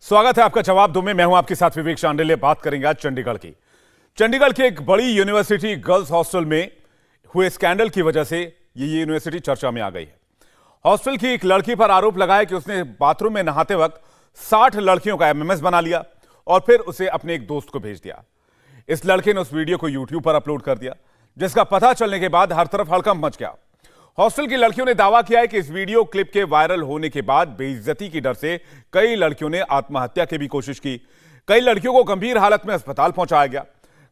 स्वागत है आपका जवाब दो में। मैं हूं आपके साथ विवेक शांडिल्य। बात करेंगे आज चंडीगढ़ की। चंडीगढ़ की एक बड़ी यूनिवर्सिटी गर्ल्स हॉस्टल में हुए स्कैंडल की वजह से ये यूनिवर्सिटी चर्चा में आ गई है। हॉस्टल की एक लड़की पर आरोप लगाया कि उसने बाथरूम में नहाते वक्त 60 लड़कियों का एमएमएस बना लिया और फिर उसे अपने एक दोस्त को भेज दिया। इस लड़के ने उस वीडियो को यूट्यूब पर अपलोड कर दिया, जिसका पता चलने के बाद हर तरफ हड़कंप मच गया। हॉस्टल की लड़कियों ने दावा किया है कि इस वीडियो क्लिप के वायरल होने के बाद बेइज्जती की डर से कई लड़कियों ने आत्महत्या की भी कोशिश की। कई लड़कियों को गंभीर हालत में अस्पताल पहुंचाया गया।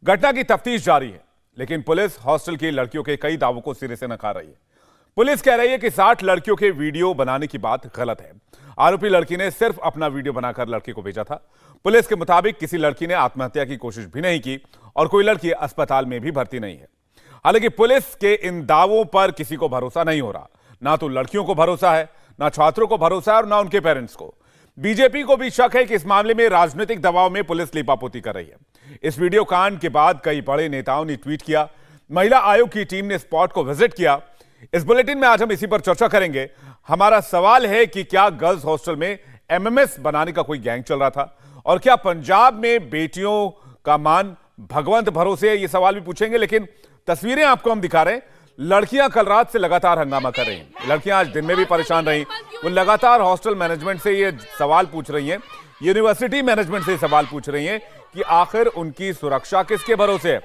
घटना की तफ्तीश जारी है, लेकिन पुलिस हॉस्टल की लड़कियों के कई दावों को सिरे से नकार रही है। पुलिस कह रही है कि 60 लड़कियों के वीडियो बनाने की बात गलत है। आरोपी लड़की ने सिर्फ अपना वीडियो बनाकर लड़के को भेजा था। पुलिस के मुताबिक किसी लड़की ने आत्महत्या की कोशिश भी नहीं की और कोई लड़की अस्पताल में भी भर्ती नहीं है। हालांकि पुलिस के इन दावों पर किसी को भरोसा नहीं हो रहा। ना तो लड़कियों को भरोसा है, ना छात्रों को भरोसा है और ना उनके पेरेंट्स को। बीजेपी को भी शक है कि इस मामले में राजनीतिक दबाव में पुलिस लीपापोती कर रही है। इस वीडियो कांड के बाद कई बड़े नेताओं ने ट्वीट किया। महिला आयोग की टीम ने स्पॉट को विजिट किया। इस बुलेटिन में आज हम इसी पर चर्चा करेंगे। हमारा सवाल है कि क्या गर्ल्स हॉस्टल में एमएमएस बनाने का कोई गैंग चल रहा था, और क्या पंजाब में बेटियों का मान भगवंत भरोसे है? ये सवाल भी पूछेंगे, लेकिन तस्वीरें आपको हम दिखा रहे हैं। लड़कियां कल रात से लगातार हंगामा कर रही हैं। लड़कियां आज दिन में भी परेशान रही। वो लगातार हॉस्टल मैनेजमेंट से ये सवाल पूछ रही हैं, यूनिवर्सिटी मैनेजमेंट से सवाल पूछ रही हैं कि आखिर उनकी सुरक्षा किसके भरोसे है,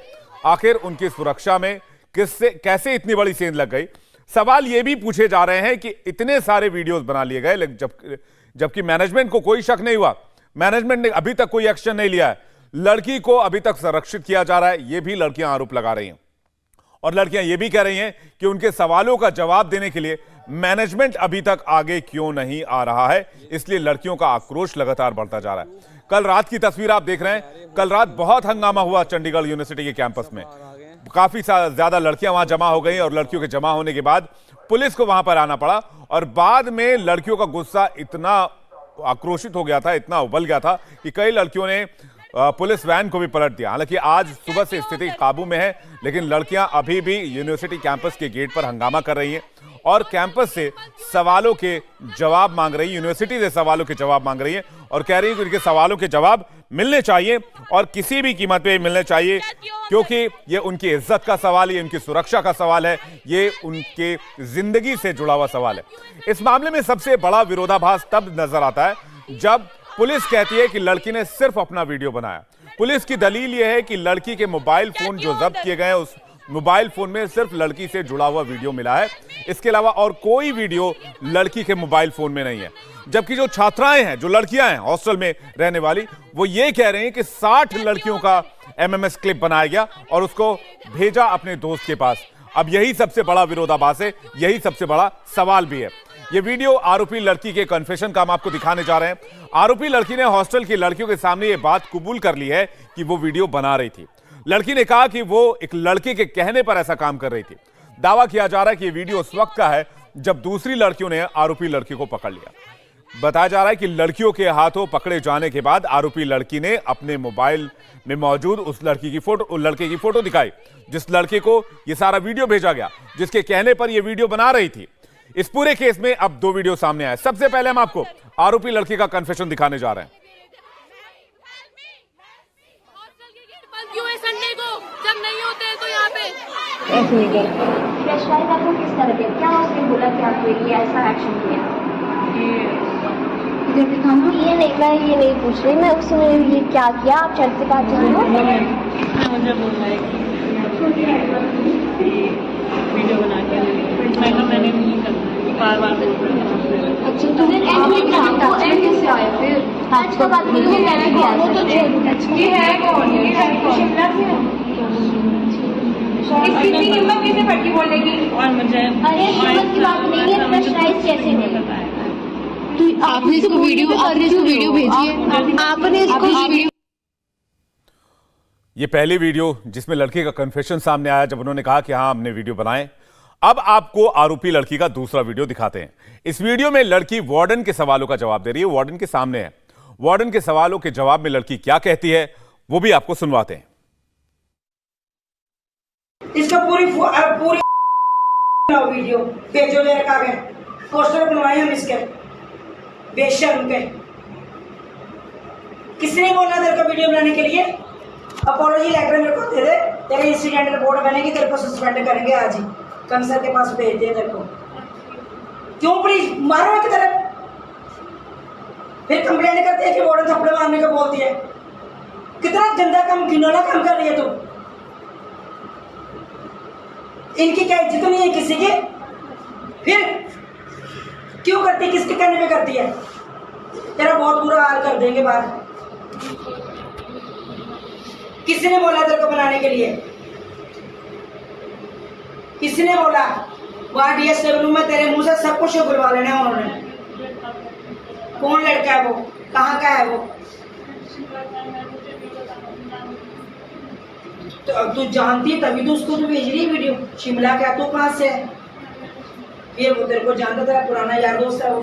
आखिर उनकी सुरक्षा में किससे कैसे इतनी बड़ी सेंध लग गई। सवाल ये भी पूछे जा रहे हैं कि इतने सारे वीडियोस बना लिए गए, जबकि मैनेजमेंट को कोई शक नहीं हुआ। मैनेजमेंट ने अभी तक कोई एक्शन नहीं लिया है। लड़की को अभी तक संरक्षित किया जा रहा है, ये भी लड़कियां आरोप लगा रही हैं। और लड़कियां ये भी कह रही हैं कि उनके सवालों का जवाब देने के लिए मैनेजमेंट अभी तक आगे क्यों नहीं आ रहा है। इसलिए लड़कियों का आक्रोश लगातार बढ़ता जा रहा है। कल रात की तस्वीर आप देख रहे हैं। कल रात बहुत हंगामा हुआ चंडीगढ़ यूनिवर्सिटी के कैंपस में। काफी ज्यादा लड़कियां वहां जमा हो गई और लड़कियों के जमा होने के बाद पुलिस को वहां पर आना पड़ा। और बाद में लड़कियों का गुस्सा इतना आक्रोशित हो गया था, इतना उबल गया था कि कई लड़कियों ने पुलिस वैन को भी पलट दिया। हालांकि आज सुबह से स्थिति काबू में है, लेकिन लड़कियां अभी भी यूनिवर्सिटी कैंपस के गेट पर हंगामा कर रही हैं और कैंपस से सवालों के जवाब मांग रही हैं। यूनिवर्सिटी से सवालों के जवाब मांग रही हैं और कह रही है कि उनके सवालों के जवाब मिलने चाहिए और किसी भी कीमत पे मिलने चाहिए, क्योंकि ये उनकी इज्जत का सवाल है, ये उनकी सुरक्षा का सवाल है, ये उनके जिंदगी से जुड़ा हुआ सवाल है। इस मामले में सबसे बड़ा विरोधाभास तब नजर आता है जब पुलिस कहती है कि लड़की ने सिर्फ अपना वीडियो बनाया। पुलिस की दलील यह है कि लड़की के मोबाइल फोन जो जब्त किए गए हैं, उस मोबाइल फोन में सिर्फ लड़की से जुड़ा हुआ वीडियो मिला है। इसके अलावा और कोई वीडियो लड़की के मोबाइल फोन में नहीं है। जबकि जो छात्राएं हैं, जो लड़कियां हैं हॉस्टल में रहने वाली, वो ये कह रहे हैं कि 60 लड़कियों का एमएमएस क्लिप बनाया गया और उसको भेजा अपने दोस्त के पास। अब यही सबसे बड़ा विरोधाभास है, यही सबसे बड़ा सवाल भी है। ये वीडियो आरोपी लड़की के कन्फेशन का हम आपको दिखाने जा रहे हैं। आरोपी लड़की ने हॉस्टल की लड़कियों के सामने ये बात कबूल कर ली है कि वो वीडियो बना रही थी। लड़की ने कहा कि वो एक लड़के के कहने पर ऐसा काम कर रही थी। दावा किया जा रहा है कि ये वीडियो उस वक्त का है जब दूसरी लड़कियों ने आरोपी लड़की को पकड़ लिया। बताया जा रहा है कि लड़कियों के हाथों पकड़े जाने के बाद आरोपी लड़की ने अपने मोबाइल में मौजूद उस लड़के की फोटो दिखाई, जिस लड़के को ये सारा वीडियो भेजा गया, जिसके कहने पर यह वीडियो बना रही थी। इस पूरे केस में अब 2 वीडियो सामने आए। सबसे पहले हम आपको आरोपी लड़की का कन्फेशन दिखाने जा रहे हैं। संडे को जब नहीं होते हैं तो यहाँ पे किस तरह के क्या उसने बोला कि आपको ये ऐसा एक्शन किया? इधर दिखाना, ये नहीं, मैं ये नहीं पूछ रही, मैं उसने ये क्या किया, आप चर्च से बात कर रहे हो? मुझे बोल रहा है कि वीडियो बना के मैंने नहीं करना, बार-बार बोल रहा है। अच्छा, तो फिर आपको कैसे आया? फिर आज का बात नहीं है, मैंने किया तो ये है कौन? ये है कौन? शिमला से है। इसकी हिम्मत कैसे पड़ती बोलने की? और मुझे अरे हिम्मत की बात नहीं है, प्रेशराइज कैसे नहीं? तो आपने इसको वीडियो भेजी है, आपने इसको वीडियो। ये पहली वीडियो जिसमें लड़की का कन्फेशन सामने आया, जब उन्होंने कहा कि हाँ हमने वीडियो बनाए। अब आपको आरोपी लड़की का दूसरा वीडियो दिखाते हैं। इस वीडियो में लड़की वार्डन के सवालों का जवाब दे रही है, वार्डन के सामने है। वार्डन के सवालों के जवाब में लड़की क्या कहती है वो भी आपको सुनवाते हैं। इसका पूरी वीडियो भेजो, ले रखा गया, पोस्टर बनवाए हम इसके बेशर्म के। किसने बोला तेरे को वीडियो बनाने के लिए? अपोलॉजी लेटर मेरे को दे दे, तेरे इंसिडेंट रिपोर्ट बनेगी, तेरे को सस्पेंड करेंगे आज ही, कमिश्नर के पास भेज दे तेरे को। क्यों प्लीज मारो एक तरफ, फिर कंप्लेंट करते हैं कि वार्डन थप्पड़ मारने को बोलती है। कितना गंदा काम, घिनौना काम कर रही है तू। इनकी क्या इज्जत नहीं है किसी की? फिर क्यों करती, किसके कहने पे करती है? तेरा बहुत बुरा हाल कर देंगे बाहर। किसने बोला तेरे को बनाने के लिए? किसने बोला? वहां डीएसडब्ल्यू में तेरे मुंह से सब कुछ बुलवा लेना है उन्होंने। कौन लड़का है वो, कहाँ का है वो? तो अब तू जानती है तभी तो उसको तो भेज रही है वीडियो। शिमला का तू कहाँ से है? फिर वो तेरे को जानता, तेरा पुराना यार दोस्त है वो।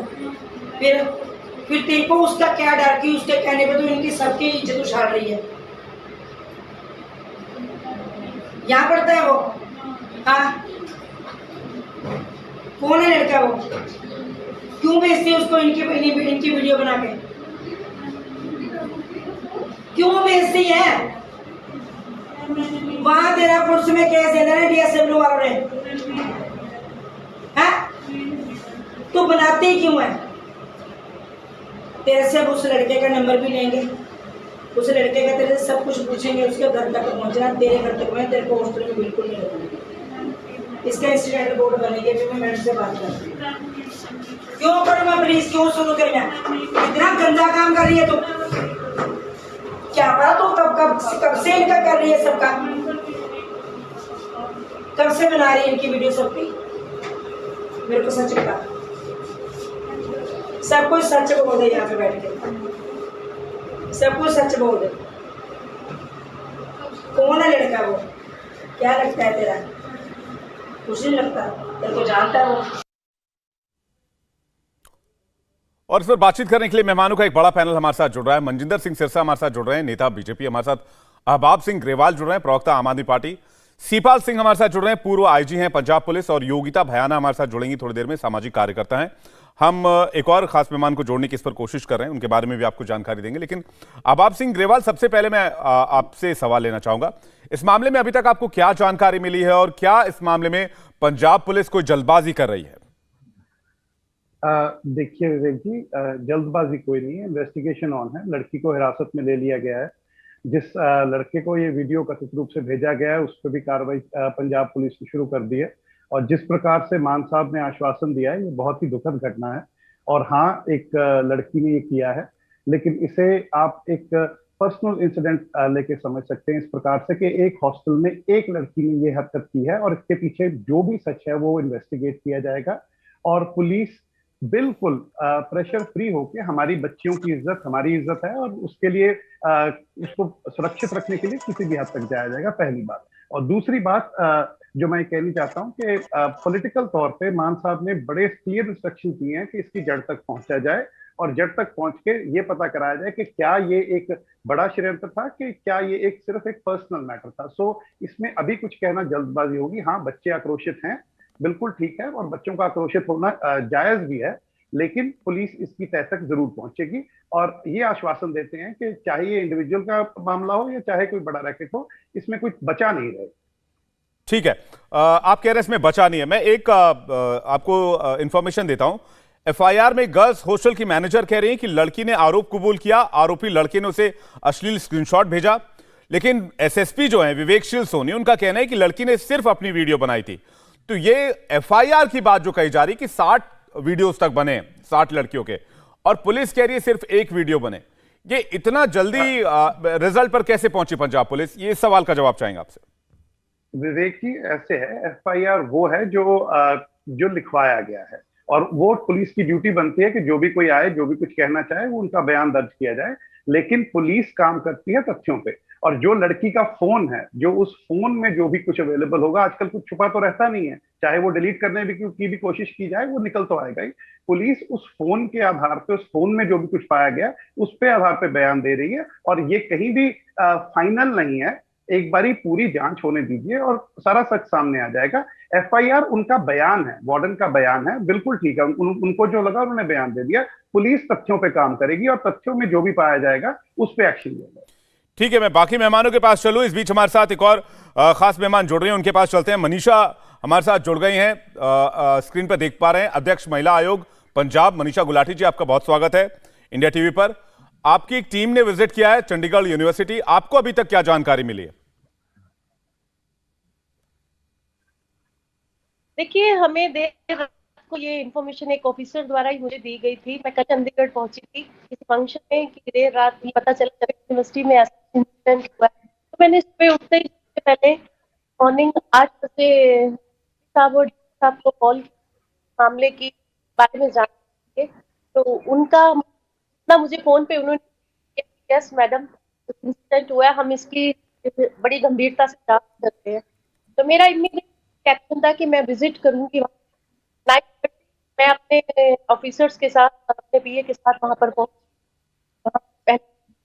फिर तेरे को उसका क्या डर कि उसके कहने पे तो इनकी सबकी इज्जत उछाल रही है। यहाँ पढ़ता है वो? हाँ, कौन है लड़का वो? क्यों भेजती है उसको इनकी वीडियो बना के? क्यों भेजती है? वहां तेरा पुलिस में केस दे देना डीएसडब्ल्यू वालों ने। हैं? तू बनाती ही क्यों है? तेरे से उस लड़के का नंबर भी लेंगे, उस लड़के का तेरे से सब कुछ पूछेंगे, उसके घर तक पहुंचना, तेरे घर तक मैं तेरे को हॉस्टल में बिल्कुल नहीं रखूंगी। इसका इंसिडेंट रिपोर्ट बनेगी, फिर मैं मैडम से बात करती हूँ। क्यों करूँ मैं प्लीज, क्यों शुरू करें? इतना गंदा काम कर रही है तू। क्या पता तू कब से इनका कर रही है सबका, कब से बना रही है इनकी वीडियो सबकी? मेरे को सच बता, सब कुछ सच बोल दे यहाँ पे बैठ के, सब कुछ सच बोल दे। कौन है लड़का वो? क्या लगता है तेरा? कुछ नहीं लगता, तेरे को जानता है वो। और इस पर बातचीत करने के लिए मेहमानों का एक बड़ा पैनल हमारे साथ जुड़ रहा है। मनजिंदर सिंह सिरसा हमारे साथ जुड़ रहे हैं, नेता बीजेपी। हमारे साथ अहबाब सिंह ग्रेवाल जुड़ रहे हैं, प्रवक्ता आम आदमी पार्टी। सीपाल सिंह हमारे साथ जुड़ रहे हैं, पूर्व आईजी हैं पंजाब पुलिस। और योगिता भयाना हमारे साथ जुड़ेंगी थोड़ी देर में, सामाजिक कार्यकर्ता हैं। हम एक और खास मेहमान को जोड़ने की इस पर कोशिश कर रहे हैं, उनके बारे में भी आपको जानकारी देंगे। लेकिन अहबाब सिंह ग्रेवाल, सबसे पहले मैं आपसे सवाल लेना चाहूंगा। इस मामले में अभी तक आपको क्या जानकारी मिली है और क्या इस मामले में पंजाब पुलिस कोई जल्दबाजी कर रही है? देखिए विवेक जी, जल्दबाजी कोई नहीं है, इन्वेस्टिगेशन ऑन है। लड़की को हिरासत में ले लिया गया है। जिस लड़के को ये वीडियो कथित रूप से भेजा गया है उस पर भी कार्रवाई पंजाब पुलिस ने शुरू कर दी है। और जिस प्रकार से मान साहब ने आश्वासन दिया है, ये बहुत ही दुखद घटना है। और हाँ, एक लड़की ने ये किया है, लेकिन इसे आप एक पर्सनल इंसिडेंट लेके समझ सकते हैं इस प्रकार से कि एक हॉस्टल में एक लड़की ने ये हरकत की है और इसके पीछे जो भी सच है वो इन्वेस्टिगेट किया जाएगा। और पुलिस बिल्कुल प्रेशर फ्री होके, हमारी बच्चियों की इज्जत हमारी इज्जत है और उसके लिए उसको सुरक्षित रखने के लिए किसी भी हद तक जाया जाएगा, पहली बात। और दूसरी बात जो मैं कहना चाहता हूं कि पॉलिटिकल तौर पे मान साहब ने बड़े क्लियर इंस्ट्रक्शन दिए हैं कि इसकी जड़ तक पहुंचा जाए और जड़ तक पहुंच के ये पता कराया जाए कि क्या ये एक बड़ा षड्यंत्र था कि क्या ये एक सिर्फ एक पर्सनल मैटर था। सो इसमें अभी कुछ कहना जल्दबाजी होगी। हाँ, बच्चे आक्रोशित हैं, बिल्कुल ठीक है, और बच्चों का आक्रोशित होना जायज भी है, लेकिन पुलिस इसकी तह तक जरूर पहुंचेगी। और ये आश्वासन देते हैं कि चाहे ये इंडिविजुअल का मामला हो या चाहे कोई बड़ा रैकेट हो, इसमें कुछ बचा नहीं रहे। ठीक है, आप कह रहे हैं इसमें बचा नहीं है। मैं एक आपको इंफॉर्मेशन देता हूं। एफआईआर में गर्ल्स हॉस्टल की मैनेजर कह रही हैं कि लड़की ने आरोप कबूल किया, आरोपी लड़के ने उसे अश्लील स्क्रीनशॉट भेजा। लेकिन एसएसपी जो है विवेकशील सोनी, उनका कहना है कि लड़की ने सिर्फ अपनी वीडियो बनाई थी। तो ये एफआईआर की बात जो कही जा रही कि 60 वीडियोस तक बने 60 लड़कियों के, और पुलिस कह रही है सिर्फ एक वीडियो बने। ये इतना जल्दी रिजल्ट पर कैसे पहुंची पंजाब पुलिस? ये सवाल का जवाब चाहेंगे आपसे। विवेक जी, ऐसे है, एफआईआर वो है जो लिखवाया गया है और वो पुलिस की ड्यूटी बनती है कि जो भी कोई आए, जो भी कुछ कहना चाहे, वो उनका बयान दर्ज किया जाए। लेकिन पुलिस काम करती है तथ्यों पे, और जो लड़की का फोन है, जो उस फोन में जो भी कुछ अवेलेबल होगा, आजकल कुछ छुपा तो रहता नहीं है, चाहे वो डिलीट करने की भी कोशिश की जाए, वो निकल तो आएगा ही। पुलिस उस फोन के आधार पे, उस फोन में जो भी कुछ पाया गया, उस पे आधार पे बयान दे रही है। और ये कहीं भी फाइनल नहीं है एक बारी पूरी जांच होने दीजिए और सारा सच सामने आ जाएगा। एफआईआर उनका बयान है, वार्डन का बयान है, बिल्कुल ठीक है, उनको जो लगा उन्होंने बयान दे दिया। पुलिस तथ्यों पे काम करेगी और तथ्यों में जो भी पाया जाएगा उस पर एक्शन लिया जाएगा। ठीक है, मैं बाकी मेहमानों के पास चलूं। इस बीच हमारे साथ एक और खास मेहमान जुड़ रहे हैं, उनके पास चलते हैं। मनीषा हमारे साथ जुड़ गई हैं, स्क्रीन पर देख पा रहे हैं, अध्यक्ष महिला आयोग पंजाब। मनीषा गुलाटी जी, आपका बहुत स्वागत है इंडिया टीवी पर। आपकी एक टीम ने विजिट किया है चंडीगढ़ यूनिवर्सिटी, आपको अभी तक क्या जानकारी मिली है? देखिए, हमें देर रात को ये इन्फॉर्मेशन एक ऑफिसर द्वारा ही मुझे दी गई थी। मैं कल चंडीगढ़ पहुंची थी इस फंक्शन में कि देर रात ही पता चला यूनिवर्सिटी में ऐसा इंसिडेंट हुआ। तो मैंने सुबह उठते ही पहले मॉर्निंग 8 बजे साहब को कॉल मामले की बारे में जानने, तो उनका ना मुझे फोन पे उन्होंने यस मैडम इंसिडेंट हुआ, हम इसकी बड़ी गंभीरता से जांच करते हैं। तो मेरा इमीडिएट एक्शन था कि मैं विजिट करूंगी। मैं अपने ऑफिसर्स के साथ, अपने पीए के साथ वहां पर पहुंच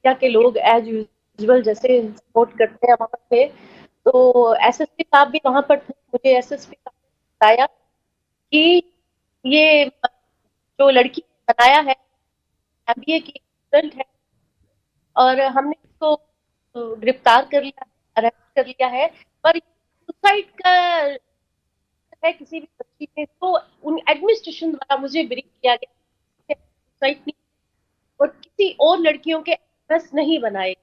के लोग एज यूजुअल जैसे सपोर्ट करते हैं वहां पे। तो एसएसपी साहब भी वहां पर थे। मुझे एसएसपी साहब ने बताया कि ये जो लड़की बताया है एमबीए की स्टूडेंट है और हमने इसको गिरफ्तार कर लिया, अरेस्ट कर लिया है। पर सुसाइड का है किसी भी बच्ची ने, तो उन एडमिनिस्ट्रेशन द्वारा मुझे ब्रीफ किया गया सुसाइड नहीं और किसी और लड़कियों के एड्रेस नहीं बनाए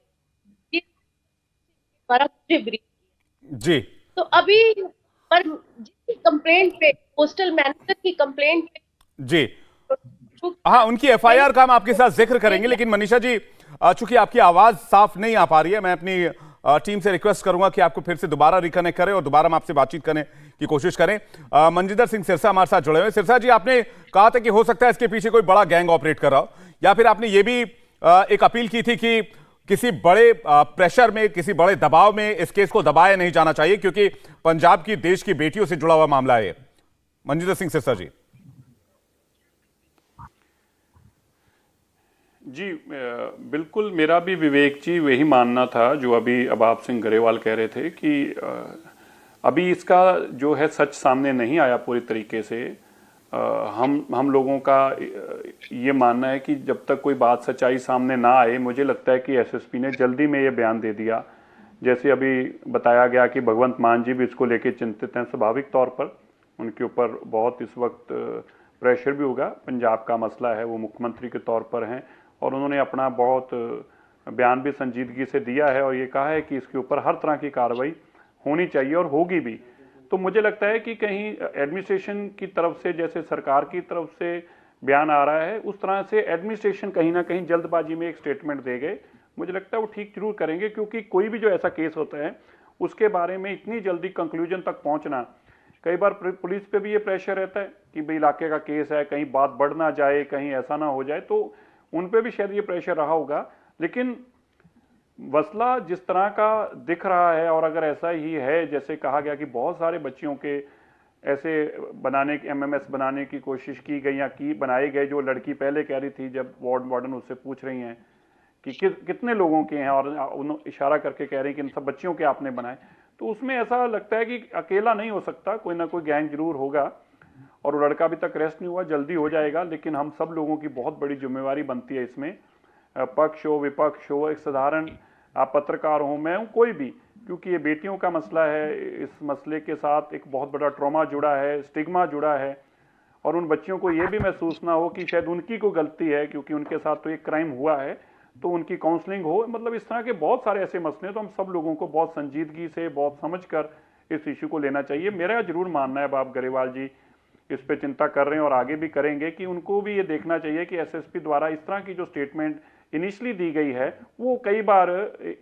द्वारा मुझे ब्रीफ किया जी। तो अभी पर जिसकी कंप्लेंट पे, पोस्टल मैनेजर की कंप्लेंट पे जी, हाँ, उनकी एफआईआर का हम आपके साथ जिक्र करेंगे, लेकिन मनीषा जी, चूंकि आपकी आवाज साफ नहीं आ पा रही है, मैं अपनी टीम से रिक्वेस्ट करूंगा कि आपको फिर से दोबारा रिकनेक्ट करें और दोबारा हम आपसे बातचीत करने की कोशिश करें। मंजिंदर सिंह सिरसा हमारे साथ जुड़े हुए हैं। सिरसा जी, आपने कहा था कि हो सकता है इसके पीछे कोई बड़ा गैंग ऑपरेट कर रहा हो, या फिर आपने ये भी एक अपील की थी कि किसी बड़े प्रेशर में, किसी बड़े दबाव में इस केस को दबाया नहीं जाना चाहिए, क्योंकि पंजाब की, देश की बेटियों से जुड़ा हुआ मामला है। मंजिंदर सिंह सिरसा जी। जी, बिल्कुल, मेरा भी विवेक जी वही मानना था जो अभी अबाब सिंह गरेवाल कह रहे थे कि अभी इसका जो है सच सामने नहीं आया पूरी तरीके से। हम लोगों का ये मानना है कि जब तक कोई बात सच्चाई सामने ना आए, मुझे लगता है कि एसएसपी ने जल्दी में ये बयान दे दिया। जैसे अभी बताया गया कि भगवंत मान जी भी इसको लेके चिंतित हैं, स्वाभाविक तौर पर उनके ऊपर बहुत इस वक्त प्रेशर भी होगा। पंजाब का मसला है, वो मुख्यमंत्री के तौर पर हैं और उन्होंने अपना बहुत बयान भी संजीदगी से दिया है और ये कहा है कि इसके ऊपर हर तरह की कार्रवाई होनी चाहिए और होगी भी। तो मुझे लगता है कि कहीं एडमिनिस्ट्रेशन की तरफ से, जैसे सरकार की तरफ से बयान आ रहा है, उस तरह से एडमिनिस्ट्रेशन कहीं ना कहीं जल्दबाजी में एक स्टेटमेंट दे गए। मुझे लगता है वो ठीक जरूर करेंगे, क्योंकि कोई भी जो ऐसा केस होता है उसके बारे में इतनी जल्दी कंक्लूजन तक पहुंचना, कई बार पुलिस पे भी ये प्रेशर रहता है कि भाई इलाके का केस है, कहीं बात बढ़ ना जाए, कहीं ऐसा ना हो जाए, तो उन पे भी शायद ये प्रेशर रहा होगा। लेकिन मसला जिस तरह का दिख रहा है, और अगर ऐसा ही है जैसे कहा गया कि बहुत सारे बच्चियों के ऐसे बनाने की, एमएमएस बनाने की कोशिश की गई या की बनाए गए, जो लड़की पहले कह रही थी जब वार्डन उससे पूछ रही हैं कि कितने लोगों के हैं, और उन्होंने इशारा करके कह रही हैं कि इन सब बच्चियों के आपने बनाए, तो उसमें ऐसा लगता है कि अकेला नहीं हो सकता, कोई ना कोई गैंग जरूर होगा। और वो लड़का अभी तक अरेस्ट नहीं हुआ, जल्दी हो जाएगा। लेकिन हम सब लोगों की बहुत बड़ी जिम्मेवारी बनती है इसमें, पक्ष हो विपक्ष हो, एक साधारण आप पत्रकार हो, मैं हूँ, कोई भी, क्योंकि ये बेटियों का मसला है। इस मसले के साथ एक बहुत बड़ा ट्रॉमा जुड़ा है, स्टिग्मा जुड़ा है, और उन बच्चियों को ये भी महसूस ना हो कि शायद उनकी कोई गलती है क्योंकि उनके साथ तो एक क्राइम हुआ है, तो उनकी काउंसलिंग हो। मतलब इस तरह के बहुत सारे ऐसे मसले हैं, तो हम सब लोगों को बहुत संजीदगी से, बहुत समझकर इस इशू को लेना चाहिए। मेरा जरूर मानना है, बाब गरेवाल जी इस पे चिंता कर रहे हैं और आगे भी करेंगे, कि उनको भी ये देखना चाहिए कि एसएसपी द्वारा इस तरह की जो स्टेटमेंट इनिशियली दी गई है, वो कई बार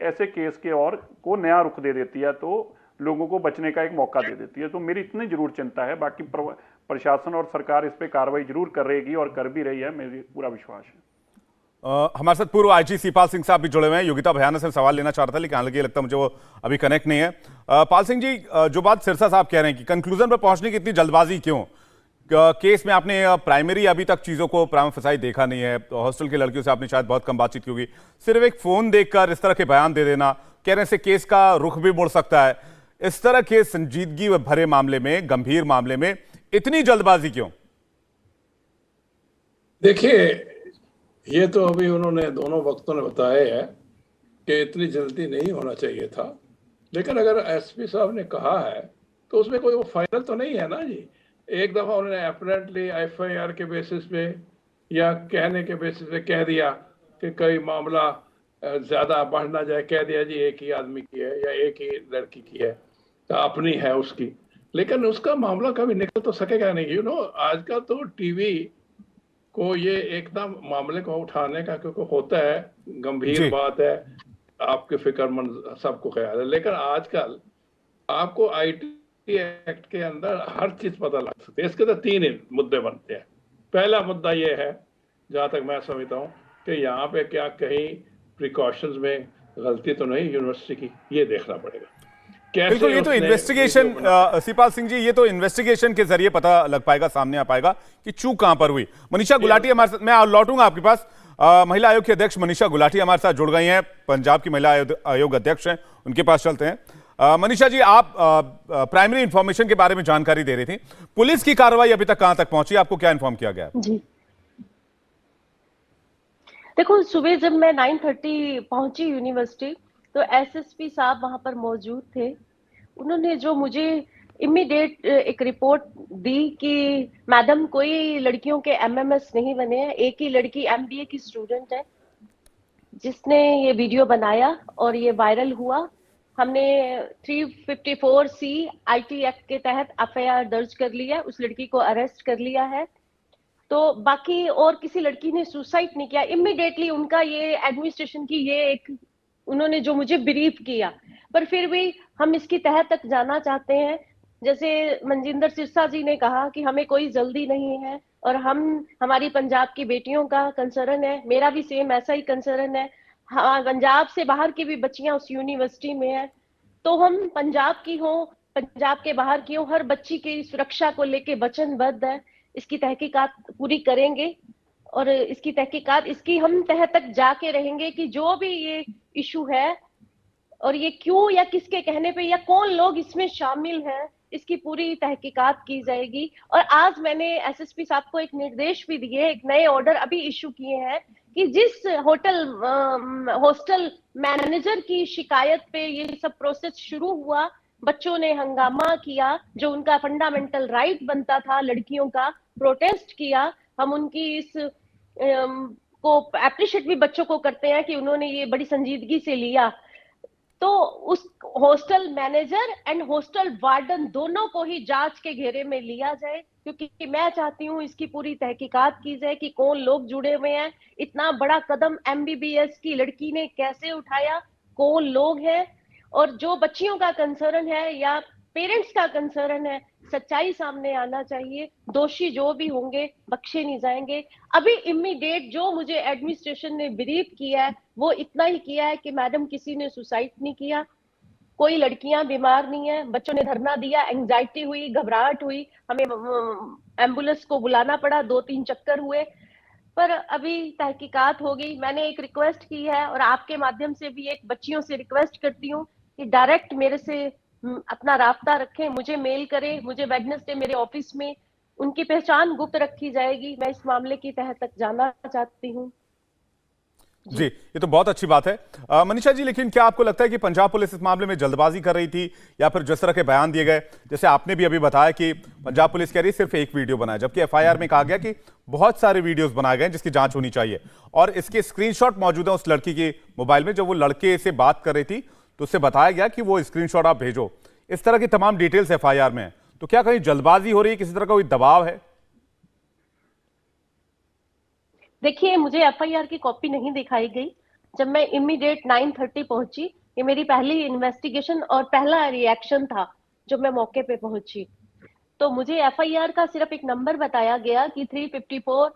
ऐसे केस के और को नया रुख दे देती है, तो लोगों को बचने का एक मौका दे देती है। तो मेरी इतनी जरूर चिंता है। बाकी प्रशासन और सरकार इस पे कार्रवाई जरूर करेगी और कर भी रही है, मेरी पूरा विश्वास है। हमारे साथ पूर्व आईजी सीपाल सिंह साहब भी जुड़े हुए हैं। योगिता भयाना से सवाल लेना चाह रहा था, लेकिन हालांकि लगता है मुझे वो अभी कनेक्ट नहीं है। पाल सिंह जी, जो बात सिरसा साहब कह रहे हैं कि कंक्लूजन पर पहुंचने की इतनी जल्दबाजी क्यों? केस में आपने प्राइमरी अभी तक चीजों को प्राइम फसाई देखा नहीं है, तो हॉस्टल की लड़कियों से आपने शायद बहुत कम बातचीत की होगी। सिर्फ एक फोन देखकर इस तरह के बयान दे देना, कहने से केस का रुख भी मुड़ सकता है। इस तरह के संजीदगी भरे मामले में, गंभीर मामले में इतनी जल्दबाजी क्यों? देखिए, ये तो अभी उन्होंने दोनों वक्तों ने बताया है कि इतनी जल्दी नहीं होना चाहिए था, लेकिन अगर एसपी साहब ने कहा है तो उसमें कोई वो फाइनल तो नहीं है ना जी। एक दफा उन्होंने अपरेंटली एफआईआर के बेसिस पे या कहने के बेसिस पे कह दिया कि कोई मामला ज्यादा बढ़ ना जाए, कह दिया जी एक ही आदमी की है या एक ही लड़की की है, तो अपनी है उसकी, लेकिन उसका मामला कभी निकल तो सकेगा नहीं। आजकल तो टीवी को ये एकदम मामले को उठाने का क्योंकि होता है, गंभीर बात है, आपके फिक्रमंद सबको ख्याल है, लेकिन आजकल आपको आईटी एक्ट के अंदर हर चीज पता लग सकती है। इसके तो 3 मुद्दे बनते हैं। पहला मुद्दा ये है, जहां तक मैं समझता हूँ, कि यहाँ पे क्या कहीं प्रिकॉशंस में गलती तो नहीं यूनिवर्सिटी की, ये देखना पड़ेगा। बिल्कुल, ये तो इन्वेस्टिगेशन, सिपाल सिंह जी, ये तो इन्वेस्टिगेशन के जरिए पता लग पाएगा, सामने आ पाएगा कि चूक कहां पर हुई। मनीषा गुलाटी हमारे साथ, मैं लौटूंगा आपके पास। महिला आयोग की अध्यक्ष मनीषा गुलाटी हमारे साथ जुड़ गई हैं, पंजाब की महिला आयोग अध्यक्ष हैं, उनके पास चलते हैं। मनीषा जी, आप प्राइमरी इंफॉर्मेशन के बारे में जानकारी दे रही थी, पुलिस की कार्रवाई अभी तक कहां तक पहुंची, आपको क्या इन्फॉर्म किया गया? जी, देखो, सुबह जब मैं 9:30 पहुंची यूनिवर्सिटी तो एसएसपी साहब वहां पर मौजूद थे। उन्होंने जो मुझे इमीडिएट एक रिपोर्ट दी कि मैडम कोई लड़कियों के एमएमएस नहीं बने हैं, एक ही लड़की एमबीए की स्टूडेंट है जिसने ये वीडियो बनाया और ये वायरल हुआ। हमने 354C आईटी एक्ट के तहत एफआईआर दर्ज कर लिया, उस लड़की को अरेस्ट कर लिया है। तो बाकी और किसी लड़की ने सुसाइड नहीं किया। इमीडिएटली उनका ये एडमिनिस्ट्रेशन की ये एक उन्होंने जो मुझे ब्रीफ किया, पर फिर भी हम इसकी तह तक जाना चाहते हैं। जैसे मनजिंदर सिरसा जी ने कहा कि हमें कोई जल्दी नहीं है और हमारी पंजाब की बेटियों का कंसर्न है, मेरा भी सेम ऐसा ही कंसर्न है। हाँ, पंजाब से बाहर की भी बच्चियां उस यूनिवर्सिटी में है, तो हम पंजाब की हो, पंजाब के बाहर की हो, हर बच्ची की सुरक्षा को लेके वचनबद्ध है। इसकी तहकीकात पूरी करेंगे और इसकी तहकीकात, इसकी हम तह तक जाके रहेंगे कि जो भी ये इशू है और ये क्यों या किसके कहने पे या कौन लोग इसमें शामिल हैं, इसकी पूरी तहकीकात की जाएगी। और आज मैंने एसएसपी साहब को एक निर्देश भी दिए, एक नए ऑर्डर अभी इशू किए हैं कि जिस हॉस्टल मैनेजर की शिकायत पे ये सब प्रोसेस शुरू हुआ, बच्चों ने हंगामा किया, जो उनका फंडामेंटल राइट बनता था, लड़कियों का प्रोटेस्ट किया, हम उनकी इस को अप्रिशिएट भी बच्चों को करते हैं कि उन्होंने ये बड़ी संजीदगी से लिया। तो उस hostel manager and hostel warden दोनों को ही जांच के घेरे में लिया जाए, क्योंकि मैं चाहती हूँ इसकी पूरी तहकीकात की जाए कि कौन लोग जुड़े हुए हैं, इतना बड़ा कदम एमबीबीएस की लड़की ने कैसे उठाया, कौन लोग हैं, और जो बच्चियों का कंसर्न है या पेरेंट्स का कंसर्न है, सच्चाई सामने आना चाहिए। दोषी जो भी होंगे बख्शे नहीं जाएंगे। अभी इमीडिएट जो मुझे एडमिनिस्ट्रेशन ने ब्रीफ किया है वो इतना ही किया है कि मैडम किसी ने सुसाइड नहीं किया, कोई लड़कियां बीमार नहीं है, बच्चों ने धरना दिया, एंजाइटी हुई, घबराहट हुई, हमें एम्बुलेंस को बुलाना पड़ा, 2-3 चक्कर हुए, पर अभी तहकीकात हो गई। मैंने एक रिक्वेस्ट की है और आपके माध्यम से भी एक बच्चियों से रिक्वेस्ट करती हूँ कि डायरेक्ट मेरे से अपना राब्ता रखें, मुझे मेल करें, मुझे वेडनेसडे मेरे ऑफिस में उनकी पहचान गुप्त रखी जाएगी। मैं इस मामले की तह तक जाना चाहती हूँ। जी, ये तो बहुत अच्छी बात है। मनीषा जी, लेकिन क्या आपको लगता है कि पंजाब पुलिस इस मामले में जल्दबाजी कर रही थी, या फिर जिस तरह के बयान दिए गए, जैसे आपने भी अभी बताया कि पंजाब पुलिस कह रही है सिर्फ एक वीडियो बनाया, जबकि एफआईआर में कहा गया कि बहुत सारे वीडियोस बनाए गए जिसकी जांच होनी चाहिए, और इसके स्क्रीनशॉट मौजूद है उस लड़की के मोबाइल में, जब वो लड़के से बात कर रही थी तो उससे बताया गया कि वो स्क्रीनशॉट आप भेजो। इस तरह की तमाम डिटेल्स एफआईआर में है, तो क्या कहीं जल्दबाजी हो रही है, किसी तरह का कोई दबाव है? देखिए, मुझे एफआईआर की कॉपी नहीं दिखाई गई। जब मैं इमीडिएट 9:30 पहुंची, ये मेरी पहली इन्वेस्टिगेशन और पहला रिएक्शन था जब मैं मौके पे पहुंची, तो मुझे एफआईआर का सिर्फ एक नंबर बताया गया कि 354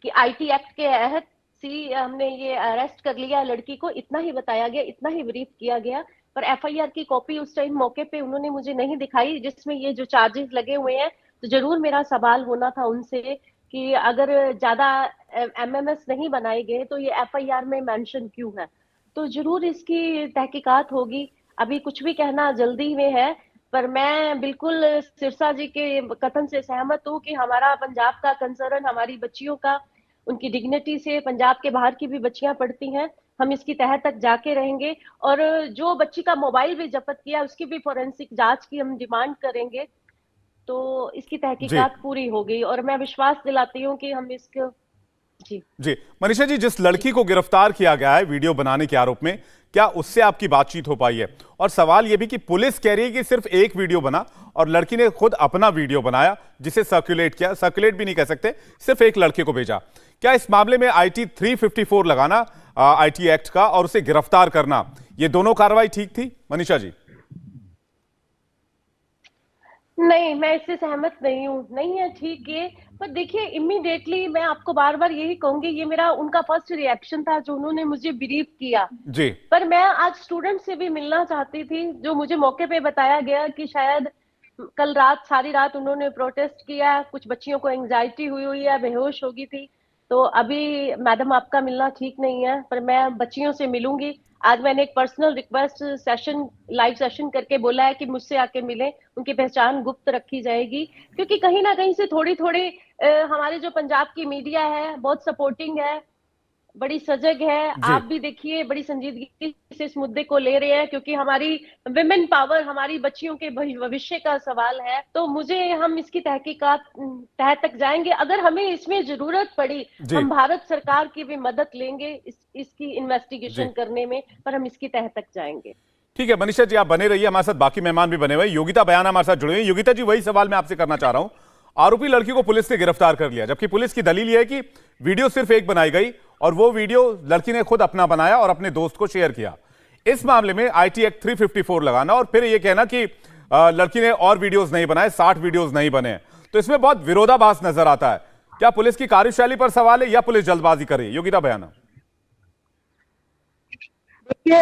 की आईटी एक्ट के तहत हमने ये अरेस्ट कर लिया लड़की को, इतना ही बताया गया, इतना ही ब्रीफ किया गया। पर एफआईआर की कॉपी उस टाइम मौके पे उन्होंने मुझे नहीं दिखाई, जिसमें ये जो चार्जेस लगे हुए हैं। तो जरूर मेरा सवाल होना था उनसे कि अगर ज्यादा एमएमएस नहीं बनाए गए तो ये एफआईआर में मेंशन क्यों है। तो जरूर इसकी तहकीकात होगी। अभी कुछ भी कहना जल्दी में है, पर मैं बिल्कुल सिरसा जी के कथन से सहमत हूँ कि हमारा पंजाब का कंसर्न हमारी बच्चियों का, उनकी डिग्निटी से, पंजाब के बाहर की भी बच्चियां पढ़ती हैं, हम इसकी तह तक जाके रहेंगे। और जो बच्ची का मोबाइल भी जब्त किया उसकी भी फोरेंसिक जांच की हम डिमांड करेंगे। तो इसकी जी तहकीकात पूरी हो गई और मैं विश्वास दिलाती हूँ कि हम इसको जी जी मनीषा जी, जिस लड़की को गिरफ्तार किया गया है वीडियो बनाने के आरोप में, क्या उससे आपकी बातचीत हो पाई है? और सवाल यह भी कि पुलिस कह रही है कि सिर्फ एक वीडियो बना और लड़की ने खुद अपना वीडियो बनाया जिसे सर्कुलेट किया, सर्कुलेट भी नहीं कह सकते, सिर्फ एक लड़के को भेजा। क्या इस मामले में IT 354 लगाना IT एक्ट का और उसे गिरफ्तार करना, ये दोनों कार्रवाई ठीक थी मनीषा जी? नहीं, मैं इससे सहमत नहीं हूँ। नहीं है ठीक ये, पर देखिए इमीडिएटली मैं आपको बार बार यही कहूंगी, ये मेरा उनका फर्स्ट रिएक्शन था जो उन्होंने मुझे ब्रीफ किया। जी पर मैं आज स्टूडेंट से भी मिलना चाहती थी, जो मुझे मौके पे बताया गया कि शायद कल रात सारी रात उन्होंने प्रोटेस्ट किया, कुछ बच्चियों को एंजाइटी हुई है, बेहोश हो गई थी। तो अभी मैडम आपका मिलना ठीक नहीं है, पर मैं बच्चियों से मिलूंगी। आज मैंने एक personal request session, live session करके बोला है कि मुझसे आके मिलें, उनकी पहचान गुप्त रखी जाएगी। क्योंकि कहीं ना कहीं से थोड़ी थोड़ी हमारे जो पंजाब की मीडिया है बहुत सपोर्टिंग है, बड़ी सजग है। आप भी देखिए बड़ी संजीदगी से इस मुद्दे को ले रहे हैं, क्योंकि हमारी विमेन पावर, हमारी बच्चियों के भविष्य का सवाल है। तो मुझे हम इसकी तहकीकात तह तक जाएंगे। अगर हमें इसमें जरूरत पड़ी हम भारत सरकार की भी मदद लेंगे इसकी इन्वेस्टिगेशन करने में, पर हम इसकी तह तक जाएंगे। ठीक है मनीषा जी, आप बने रहिए, हमारे साथ बाकी मेहमान भी बने हुए। योगिता बयान हमारे साथ जुड़े हुए। योगिता जी, वही सवाल मैं आपसे करना चाह रहा हूं। आरोपी लड़की को पुलिस ने गिरफ्तार कर लिया, जबकि पुलिस की दलील यह है कि वीडियो सिर्फ एक बनाई गई और वो वीडियो लड़की ने खुद अपना बनाया और अपने दोस्त को शेयर किया। इस मामले में IT एक्ट 354 लगाना और फिर यह कहना कि लड़की ने और वीडियोस नहीं बनाए, 60 वीडियोस नहीं बने, तो इसमें बहुत विरोधाभास नजर आता है। क्या पुलिस की कार्यशैली पर सवाल है या पुलिस जल्दबाजी करे? योगिता बयान। देखिए,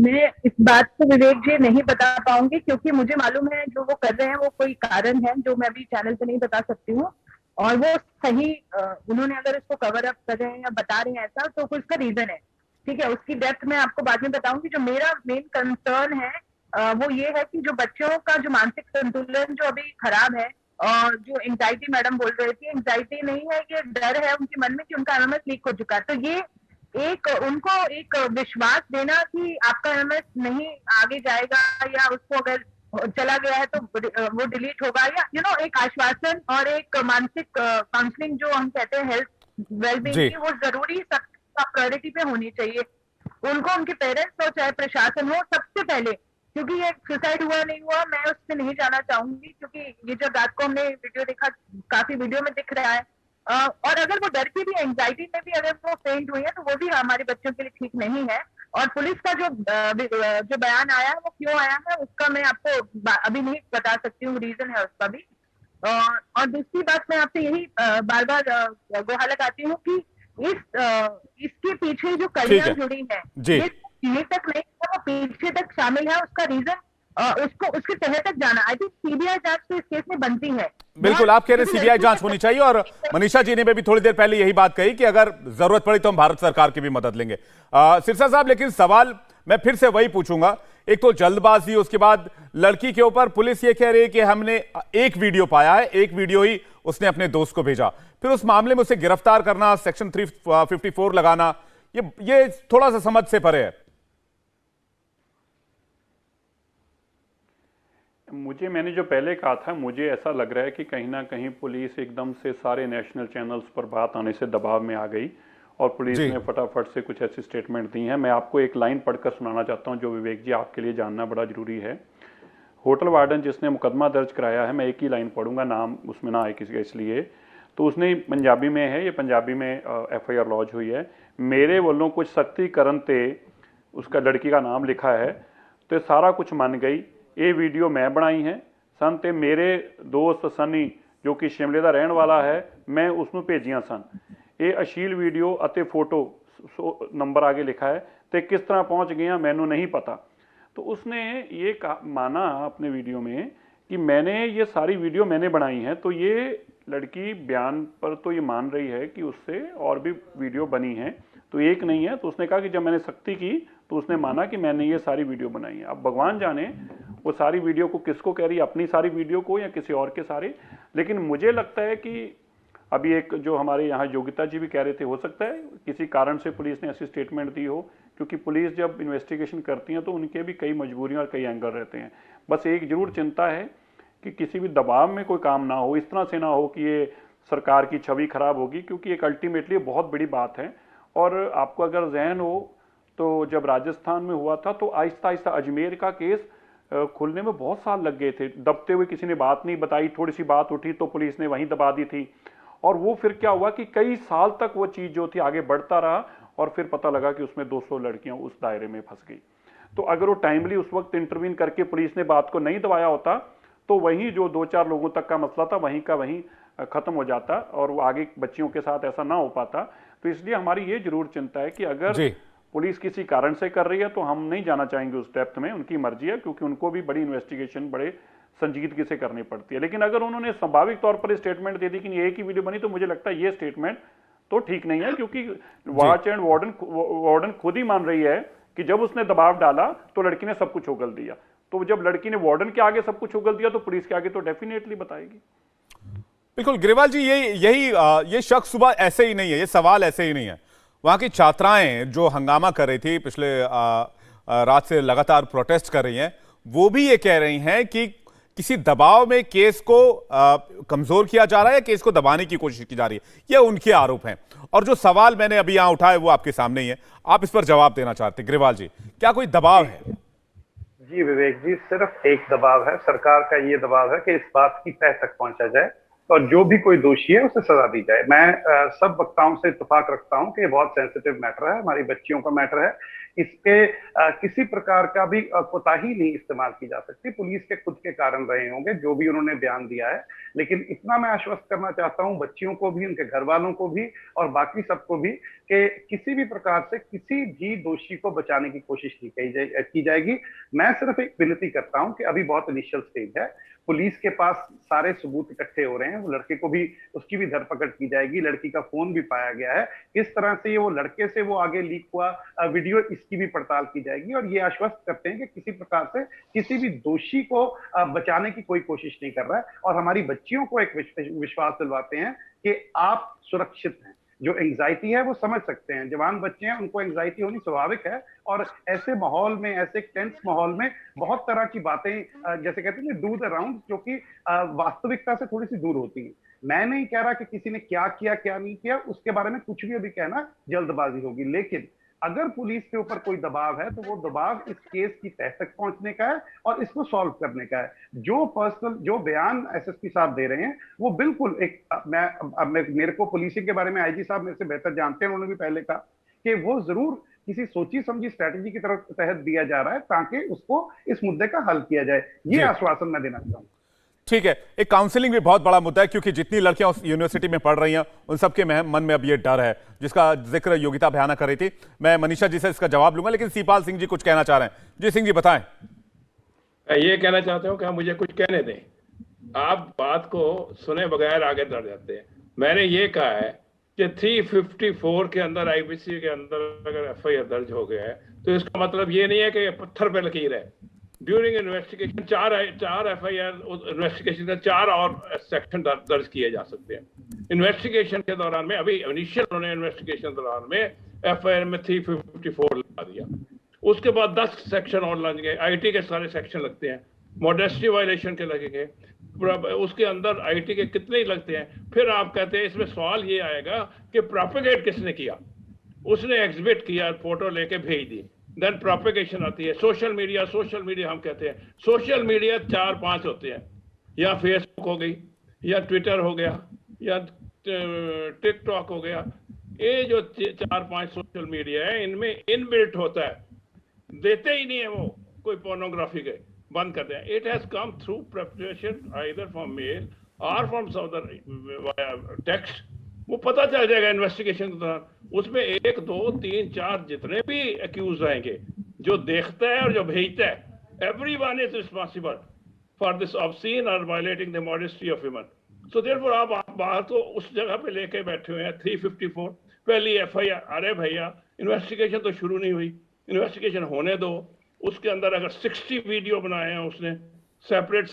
मैं इस बात को विवेक जी नहीं बता पाऊंगी, क्योंकि मुझे मालूम है जो वो कर रहे हैं वो कोई कारण है जो मैं अभी चैनल पे नहीं बता सकती हूँ। और वो सही उन्होंने अगर इसको कवर अप कर रहे हैं या बता रहे हैं ऐसा, तो कोई उसका रीजन है। ठीक है, उसकी डेप्थ मैं आपको बाद में बताऊंगी। जो मेरा मेन कंसर्न है वो ये है कि जो बच्चों का जो मानसिक संतुलन जो अभी खराब है, और जो एंजाइटी मैडम बोल रही थी, एंजाइटी नहीं है, ये डर है उनके मन में कि उनका एमएमएस लीक हो चुका है। तो ये उनको एक विश्वास देना कि आपका एमएमएस नहीं आगे जाएगा, या उसको अगर चला गया है तो वो डिलीट होगा, या एक आश्वासन और एक मानसिक काउंसलिंग जो हम कहते हैं हेल्थ वेलबींग की, वो जरूरी सबका प्रायोरिटी पे होनी चाहिए। उनको उनके पेरेंट्स और चाहे प्रशासन हो, सबसे पहले, क्योंकि ये सुसाइड हुआ नहीं हुआ मैं उससे नहीं जाना चाहूंगी, क्योंकि ये जब रात को हमने वीडियो देखा, काफी वीडियो में दिख रहा है। और अगर वो डर की भी, एंजाइटी में भी अगर वो फेंट हुई है, तो वो भी हमारे बच्चों के लिए ठीक नहीं है। और पुलिस का जो बयान आया है वो क्यों आया है उसका मैं आपको अभी नहीं बता सकती हूँ, रीजन है उसका भी। और दूसरी बात मैं आपसे यही बार बार गुहार लगाती हूँ कि इसके पीछे जो कड़ियां जुड़ी है, ये तक नहीं, वो पीछे तक शामिल है, उसका रीजन उसको उसके तह तक जाना। आई थिंक सीबीआई जांच तो इस केस में बनती है। बिल्कुल, आप कह रहे हैं सीबीआई जांच होनी चाहिए, और मनीषा जी ने भी थोड़ी देर पहले यही बात कही कि अगर जरूरत पड़ी तो हम भारत सरकार की भी मदद लेंगे। सिरसा साहब, लेकिन सवाल मैं फिर से वही पूछूंगा, एक तो जल्दबाजी, उसके बाद लड़की के ऊपर पुलिस ये कह रही है कि हमने एक वीडियो पाया है, एक वीडियो ही उसने अपने दोस्त को भेजा, फिर उस मामले में उसे गिरफ्तार करना, सेक्शन 354 लगाना, ये थोड़ा सा समझ से परे है। मैंने जो पहले कहा था, मुझे ऐसा लग रहा है कि कहीं ना कहीं पुलिस एकदम से सारे नेशनल चैनल्स पर बात आने से दबाव में आ गई और पुलिस ने फटाफट से कुछ ऐसी स्टेटमेंट दी हैं। मैं आपको एक लाइन पढ़कर सुनाना चाहता हूं जो विवेक जी आपके लिए जानना बड़ा जरूरी है। होटल वार्डन जिसने मुकदमा दर्ज कराया है, मैं एक ही लाइन पढ़ूंगा, नाम उसमें ना आए किसी का इसलिए, तो उसने पंजाबी में है, ये पंजाबी में FIR लॉज हुई है। मेरे वालों कुछ सख्ती करन ते, उसका लड़की का नाम लिखा है, तो सारा कुछ मन गई। ये वीडियो मैं बनाई है सन, ते मेरे दोस्त सनी जो कि शिमले का रहने वाला है, मैं उसनों भेजिया सन। ये अश्लील वीडियो अते फोटो नंबर आगे लिखा है, तो किस तरह पहुंच गया मैनू नहीं पता। तो उसने ये माना अपने वीडियो में कि मैंने ये सारी वीडियो मैंने बनाई है। तो ये लड़की बयान पर तो ये मान रही है कि उससे और भी वीडियो बनी है तो एक नहीं है। तो उसने कहा कि जब मैंने सख्ती की तो उसने माना कि मैंने ये सारी वीडियो बनाई है। अब भगवान जाने वो सारी वीडियो को किसको कह रही है, अपनी सारी वीडियो को या किसी और के सारे। लेकिन मुझे लगता है कि अभी एक जो हमारे यहाँ योगिता जी भी कह रहे थे, हो सकता है किसी कारण से पुलिस ने ऐसी स्टेटमेंट दी हो, क्योंकि पुलिस जब इन्वेस्टिगेशन करती है तो उनके भी कई मजबूरियां और कई एंगल रहते हैं। बस एक जरूर चिंता है कि किसी भी दबाव में कोई काम ना हो, इस तरह से ना हो कि ये सरकार की छवि खराब होगी, क्योंकि एक अल्टीमेटली बहुत बड़ी बात है। और आपको अगर जहन हो तो जब राजस्थान में हुआ था तो आहिस्ता आहिस्ता अजमेर का केस खुलने में बहुत साल लग गए थे। दबते हुए किसी ने बात नहीं बताई, थोड़ी सी बात उठी तो पुलिस ने वहीं दबा दी थी। और वो फिर क्या हुआ कि कई साल तक वो चीज जो थी आगे बढ़ता रहा और फिर पता लगा कि उसमें 200 लड़कियां उस दायरे में फंस गई। तो अगर वो टाइमली उस वक्त इंटरवीन करके पुलिस ने बात को नहीं दबाया होता तो वहीं जो 2-4 लोगों तक का मसला था वहीं का वहीं खत्म हो जाता और वो आगे बच्चियों के साथ ऐसा ना हो पाता। तो इसलिए हमारी ये जरूर चिंता है कि अगर पुलिस किसी कारण से कर रही है तो हम नहीं जाना चाहेंगे उस डेप्थ में, उनकी मर्जी है, क्योंकि उनको भी बड़ी इन्वेस्टिगेशन बड़े संजीदगी से करनी पड़ती है। लेकिन अगर उन्होंने स्वाभाविक तौर पर स्टेटमेंट दे दी कि एक ही वीडियो बनी, तो मुझे लगता है ये स्टेटमेंट तो ठीक नहीं है, क्योंकि वॉच एंड वार्डन खुद ही मान रही है कि जब उसने दबाव डाला तो लड़की ने सब कुछ उगल दिया। तो जब लड़की ने वार्डन के आगे सब कुछ उगल दिया तो पुलिस के आगे तो डेफिनेटली बताएगी। बिल्कुल ग्रेवाल जी, ये शख्स सुबह ऐसे ही नहीं है, ये सवाल ऐसे ही नहीं है। वहां की छात्राएं जो हंगामा कर रही थी, पिछले रात से लगातार प्रोटेस्ट कर रही हैं, वो भी ये कह रही हैं कि किसी दबाव में केस को कमजोर किया जा रहा है या केस को दबाने की कोशिश की जा रही है, ये उनके आरोप हैं। और जो सवाल मैंने अभी यहां उठाया वो आपके सामने ही है, आप इस पर जवाब देना चाहते हैं। ग्रेवाल जी, क्या कोई दबाव है? जी विवेक जी, सिर्फ एक दबाव है, सरकार का ये दबाव है कि इस बात की तह तक पहुंचा जाए और जो भी कोई दोषी है उसे सजा दी जाए। मैं सब वक्ताओं से इत्तेफाक रखता हूं कि ये बहुत सेंसिटिव मैटर है, हमारी बच्चियों का मैटर है। इसके किसी प्रकार का भी कोताही नहीं इस्तेमाल की जा सकती। पुलिस के खुद के कारण रहे होंगे जो भी उन्होंने बयान दिया है, लेकिन इतना मैं आश्वस्त करना चाहता हूं बच्चियों को भी, उनके घर वालों को भी और बाकी सबको भी कि किसी भी प्रकार से किसी भी दोषी को बचाने की कोशिश की जाएगी। मैं सिर्फ एक विनती करता हूं कि अभी बहुत इनिशियल स्टेज है, पुलिस के पास सारे सबूत इकट्ठे हो रहे हैं, वो लड़के को भी, उसकी भी धरपकड़ की जाएगी, लड़की का फोन भी पाया गया है, किस तरह से ये वो लड़के से वो आगे लीक हुआ वीडियो, इसकी भी पड़ताल की जाएगी। और ये आश्वस्त करते हैं कि किसी प्रकार से किसी भी दोषी को बचाने की कोई कोशिश नहीं कर रहा है और हमारी बच्चियों को एक विश्वास दिलवाते हैं कि आप सुरक्षित हैं। जो एंजाइटी है वो समझ सकते हैं, जवान बच्चे हैं, उनको एंजाइटी होनी स्वाभाविक है और ऐसे माहौल में, ऐसे टेंस माहौल में बहुत तरह की बातें जैसे कहते हैं डू द राउंड, जो कि वास्तविकता से थोड़ी सी दूर होती है। मैं नहीं कह रहा कि किसी ने क्या किया क्या नहीं किया, उसके बारे में कुछ भी अभी कहना जल्दबाजी होगी, लेकिन अगर पुलिस के ऊपर कोई दबाव है तो वो दबाव इस केस की तह तक पहुंचने का है और इसको सॉल्व करने का है। जो बयान एसएसपी साहब दे रहे हैं वो बिल्कुल एक, मेरे को पुलिसिंग के बारे में आईजी साहब मेरे से बेहतर जानते हैं, उन्होंने भी पहले कहा कि वो जरूर किसी सोची समझी स्ट्रैटेजी की तरफ तहत दिया जा रहा है ताकि उसको इस मुद्दे का हल किया जाए। ये आश्वासन मैं देना चाहूंगा। ठीक है, एक काउंसलिंग भी बहुत बड़ा मुद्दा है, क्योंकि जितनी लड़कियां उस यूनिवर्सिटी में पढ़ रही हैं उन सबके मन में अब ये डर है, जिसका जिक्र योगिता भयाना कर रही थी। मैं मनीषा जी से इसका जवाब लूंगा, लेकिन सीपाल सिंह जी कुछ कहना चाह रहे हैं। जी सिंह जी बताएं। ये कहना चाहते हो कि आप मुझे कुछ कहने दें, आप बात को सुने बगैर आगे बढ़ जाते हैं। मैंने ये कहा है कि 354 के अंदर आईपीसी के अंदर अगर एफआईआर दर्ज हो गया है तो इसका मतलब ये नहीं है कि पत्थर पे लकीर है। ड्यूरिंग इन्वेस्टिगेशन 4 एफआईआर इन्वेस्टिगेशन का 4 और सेक्शन दर्ज किए जा सकते हैं। इन्वेस्टिगेशन के दौरान में, अभी इनिशियल उन्होंने इन्वेस्टिगेशन दौरान में एफआईआर में 354 लगा दिया, उसके बाद 10 सेक्शन और लग गए, आईटी के सारे सेक्शन लगते हैं, मॉडेस्टी वायलेशन के लगेंगे, उसके अंदर आईटी के कितने ही लगते हैं। फिर आप कहते हैं इसमें सवाल ये आएगा कि प्रोपेगेट किसने किया, उसने एग्जिबिट किया, फोटो लेके भेज दी, देन प्रोपेगेशन आती है। सोशल मीडिया हम कहते हैं, सोशल मीडिया 4-5 होते हैं, या फेसबुक हो गई, या ट्विटर हो गया, या टिकटॉक हो गया। ये जो 4-5 सोशल मीडिया है इनमें इनबिल्ट होता है, देते ही नहीं है वो कोई पोर्नोग्राफी के, बंद करते हैं। It has come through preparation either from mail और फ्रॉम सम अदर टेक्स्ट। वो पता चल जाएगा इन्वेस्टिगेशन के दौरान, उसमें 1, 2, 3, 4 जितने भी एक्यूज रहेंगे, जो देखता है और जो भेजता है, everyone is responsible for this obscene और violating the modesty of human. So therefore आप बाहर तो उस जगह पे लेके बैठे हुए हैं 354 पहली FIR। अरे भैया इन्वेस्टिगेशन तो शुरू नहीं हुई, इन्वेस्टिगेशन होने दो। उसके अंदर अगर 60 वीडियो बनाए हैं उसने सेपरेट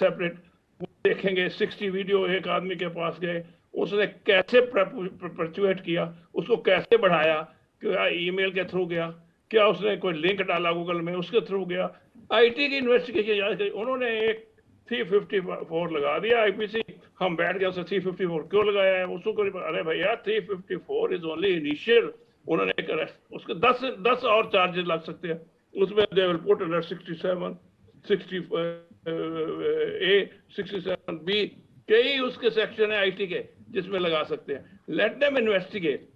देखेंगे। 60 वीडियो एक आदमी के पास गए, उसने कैसे परचुएट किया, उसको कैसे बढ़ाया, क्या ईमेल के थ्रू गया, क्या उसने कोई लिंक डाला गूगल में उसके थ्रू गया। IT की इन्वेस्टिगेशन उन्होंने एक 354 लगा दिया IPC। हम बैठ गए उसे 354 क्यों लगाया है उसको अरे भैया 354 इज ओनली इनिशियल। उन्होंने एक उसके 10 और चार्जेस लग सकते हैं उसमें। They will put under 67, 60A, 67B, कई उसके सेक्शन है IT के जिसमें लगा सकते हैं। Let them investigate.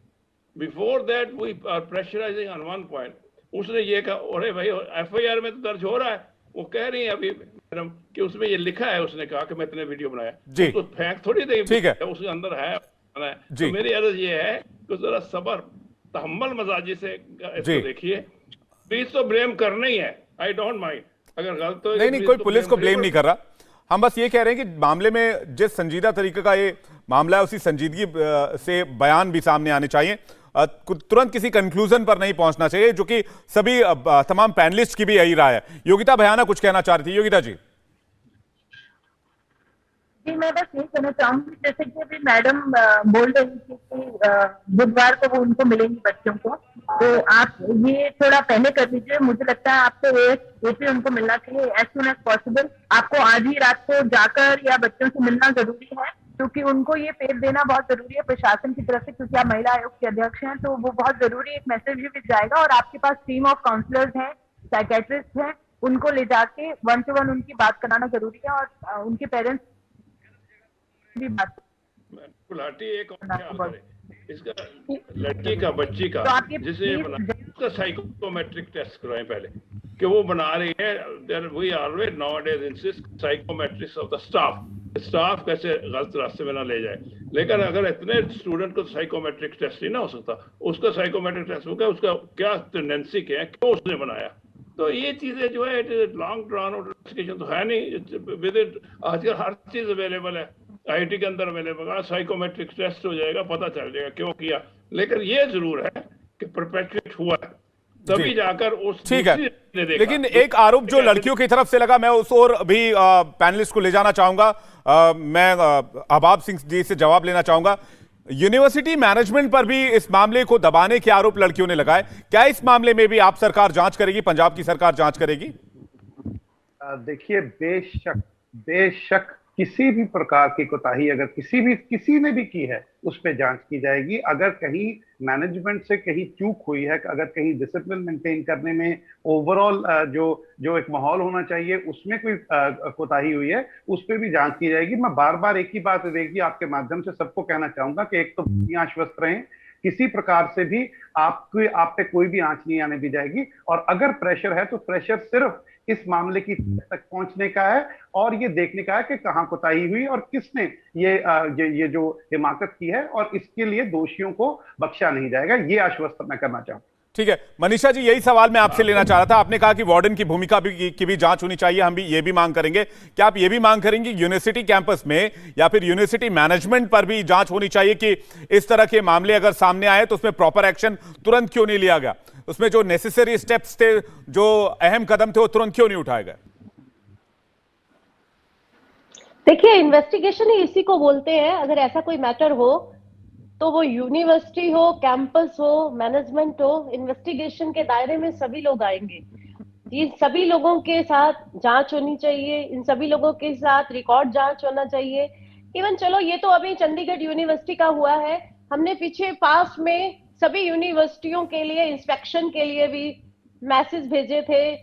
Before that we are pressurising on one point. उसने ये कहा अरे भाई FIR में तो दर्ज हो रहा है, वो कह रही है अभी मैडम कि उसमें ये लिखा है, उसने कहा कि मैं इतने वीडियो बनाया जी, तो फेंक थोड़ी देगी, ठीक है, उसके अंदर है जी। तो मेरी अर्ज ये है कि जरा सबर तहम्मुल मजाजी से इसको देखिए। प्लीज तो ब्लेम करना ही है, आई डोंट माइंड अगर गलत तो नहीं कोई पुलिस को ब्लेम नहीं कर रहा। हम बस ये कह रहे हैं कि मामले में जिस संजीदा तरीके का ये मामला है उसी संजीदगी से बयान भी सामने आने चाहिए। तुरंत किसी कंक्लूजन पर नहीं पहुंचना चाहिए, जो कि सभी तमाम पैनलिस्ट की भी यही राय है। योगिता भयाना कुछ कहना चाह रही थी। योगिता जी। जी मैं बस यही कहना चाहूंगी, जैसे कि अभी मैडम बोल रही थी कि बुधवार को वो उनको मिलेंगी बच्चों को, तो आप ये थोड़ा पहले कर लीजिए। मुझे लगता है आपको एक उनको मिलना चाहिए एज सुन एज पॉसिबल। आपको आज ही रात को जाकर या बच्चों से मिलना जरूरी है, क्योंकि उनको ये पेड़ देना बहुत जरूरी है प्रशासन की तरफ से, क्योंकि आप महिला आयोग के अध्यक्ष हैं, तो वो बहुत जरूरी एक मैसेज भी जाएगा। और आपके पास टीम ऑफ काउंसलर्स हैं, साइकेट्रिस्ट हैं, उनको ले जाके 1 to 1 उनकी बात कराना जरूरी है। और उनके पेरेंट्स भी बात गुलाटी एक और क्या करे इसका लड़की का बच्ची का जिसे उसका साइकोमेट्रिक टेस्ट करवाएं पहले कि वो बना रही है। We always nowadays insist psychometrics of the staff कैसे गलत रास्ते में ना ले जाए। लेकिन अगर इतने स्टूडेंट को साइकोमेट्रिक टेस्ट नहीं ना हो सकता, उसका साइकोमेट्रिक टेस्ट होगा, उसका क्या टेंडेंसी क्या है, क्यों उसने बनाया। तो ये चीजें जो है it is long drawn out investigation तो है नहीं। विद इन आजकल हर चीज अवेलेबल है, IT के अंदर अवेलेबल है, साइकोमेट्रिक टेस्ट हो जाएगा, पता चल जाएगा क्यों किया। लेकिन ये जरूर है कि परपेचुएट हुआ है, तभी जाकर उस ठीक है। लेकिन एक आरोप जो लड़कियों की तरफ से लगा, मैं उस और भी पैनलिस्ट को ले जाना चाहूंगा। मैं अबाब सिंह जी से जवाब लेना चाहूंगा। यूनिवर्सिटी मैनेजमेंट पर भी इस मामले को दबाने के आरोप लड़कियों ने लगाए। क्या इस मामले में भी आप सरकार जांच करेगी, पंजाब की सरकार जांच करेगी? देखिए बेशक किसी भी प्रकार की कोताही अगर किसी ने भी की है उस पर जांच की जाएगी। अगर कहीं मैनेजमेंट से कहीं चूक हुई है, अगर कहीं डिसिप्लिन मेंटेन करने में ओवरऑल जो एक माहौल होना चाहिए उसमें कोई कोताही हुई है, उस पर भी जांच की जाएगी। मैं बार बार एक ही बात देखिए आपके माध्यम से सबको कहना चाहूंगा कि एक तो आश्वस्त रहें, किसी प्रकार से भी आप पे कोई भी आंच नहीं आने दी जाएगी। और अगर प्रेशर है तो प्रेशर सिर्फ इस मामले की तक पहुंचने का है और ये देखने का है कि कहां कोताही हुई और किसने ये जो हिमाकत की है, और इसके लिए दोषियों को बख्शा नहीं जाएगा। ये आश्वस्त मैं करना चाहूँ। ठीक है मनीषा जी, यही सवाल मैं आपसे लेना चाह रहा था। आपने कहा कि वार्डन की भूमिका की भी जांच होनी चाहिए, हम भी ये भी मांग करेंगे। क्या आप ये भी मांग करेंगे यूनिवर्सिटी कैंपस में या फिर यूनिवर्सिटी मैनेजमेंट पर भी जांच होनी चाहिए कि इस तरह के मामले अगर सामने आए तो उसमें प्रॉपर एक्शन तुरंत क्यों नहीं लिया गया, उसमें जो नेसेसरी स्टेप्स थे, जो अहम कदम थे, वो तुरंत क्यों नहीं उठाए गए? देखिए इन्वेस्टिगेशन ही इसी को बोलते हैं। अगर ऐसा कोई मैटर हो तो वो यूनिवर्सिटी हो, कैंपस हो, मैनेजमेंट हो, इन्वेस्टिगेशन के दायरे में सभी लोग आएंगे। इन सभी लोगों के साथ जांच होनी चाहिए, इन सभी लोगों के साथ रिकॉर्ड जांच होना चाहिए। इवन चलो ये तो अभी चंडीगढ़ यूनिवर्सिटी का हुआ है, हमने पीछे पास में सभी यूनिवर्सिटियों के लिए इंस्पेक्शन के लिए भी मैसेज भेजे थे।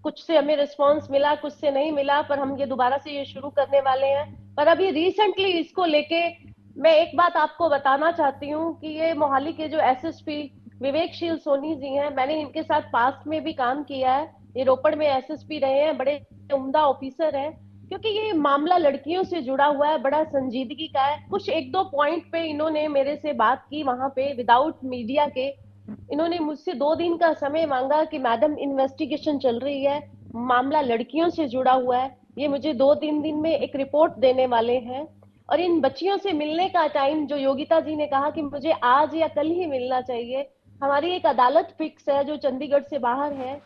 कुछ से हमें रिस्पांस मिला, कुछ से नहीं मिला, पर हम ये दोबारा से ये शुरू करने वाले हैं। पर अभी रिसेंटली इसको लेके मैं एक बात आपको बताना चाहती हूँ कि ये मोहाली के जो SSP विवेकशील सोनी जी हैं, मैंने इनके साथ पास्ट में भी काम किया है। ये रोपड़ में SSP रहे हैं, बड़े उम्दा ऑफिसर हैं। क्योंकि ये मामला लड़कियों से जुड़ा हुआ है, बड़ा संजीदगी का है। कुछ 1-2 पॉइंट पे इन्होंने मेरे से बात की वहां पे विदाउट मीडिया के। इन्होंने मुझसे 2 दिन का समय मांगा कि मैडम इन्वेस्टिगेशन चल रही है, मामला लड़कियों से जुड़ा हुआ है, ये मुझे 2-3 दिन में एक रिपोर्ट देने वाले हैं। और इन बच्चियों से मिलने का टाइम जो योगिता जी ने कहा कि मुझे आज या कल ही मिलना चाहिए, हमारी एक अदालत फिक्स है जो चंडीगढ़ से बाहर है।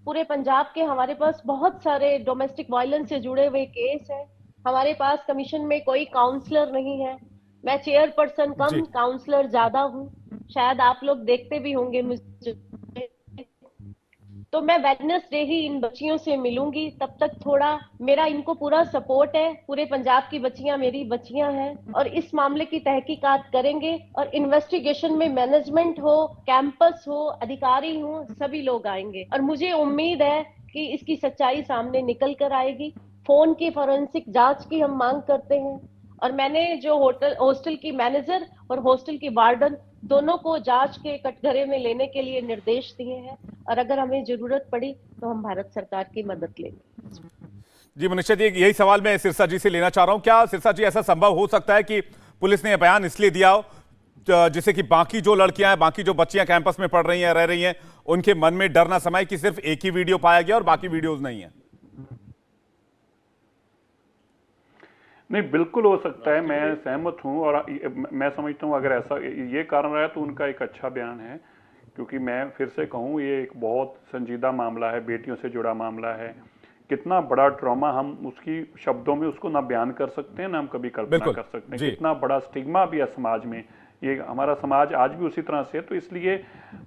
पूरे पंजाब के हमारे पास बहुत सारे डोमेस्टिक वायलेंस से जुड़े हुए केस हैं। हमारे पास कमीशन में कोई काउंसलर नहीं है। मैं चेयरपर्सन कम काउंसलर ज्यादा हूँ, शायद आप लोग देखते भी होंगे मुझे। तो मैं वेडनेसडे ही इन बच्चियों से मिलूंगी। तब तक थोड़ा मेरा इनको पूरा सपोर्ट है। पूरे पंजाब की बच्चियां मेरी बच्चियां हैं और इस मामले की तहकीकात करेंगे और इन्वेस्टिगेशन में मैनेजमेंट हो, कैंपस हो, अधिकारी हो, सभी लोग आएंगे और मुझे उम्मीद है कि इसकी सच्चाई सामने निकल कर आएगी। फोन की फॉरेंसिक जांच की हम मांग करते हैं और मैंने जो हॉस्टल की मैनेजर और हॉस्टल की वार्डन दोनों को जांच के कटघरे में लेने के लिए निर्देश दिए हैं और अगर हमें जरूरत पड़ी तो हम भारत सरकार की मदद लेंगे। जी मनीषा जी, यही सवाल मैं सिरसा जी से लेना चाह रहा हूं। क्या सिरसा जी ऐसा संभव हो सकता है कि पुलिस ने यह बयान इसलिए दिया हो जिससे कि बाकी जो लड़कियां हैं, बाकी जो बच्चियां कैंपस में पढ़ रही हैं, रह रही हैं, उनके मन में डर ना समाये कि सिर्फ एक ही वीडियो पाया गया और बाकी वीडियोज नहीं है? नहीं, बिल्कुल हो सकता है, मैं सहमत हूं और मैं समझता हूं अगर ऐसा ये कारण रहा तो उनका एक अच्छा बयान है, क्योंकि मैं फिर से कहूं ये एक बहुत संजीदा मामला है, बेटियों से जुड़ा मामला है। कितना बड़ा ट्रॉमा, हम उसकी शब्दों में उसको ना बयान कर सकते हैं ना हम कभी कल्पना कर सकते हैं। कितना बड़ा स्टिग्मा भी है समाज में, ये हमारा समाज आज भी उसी तरह से है। तो इसलिए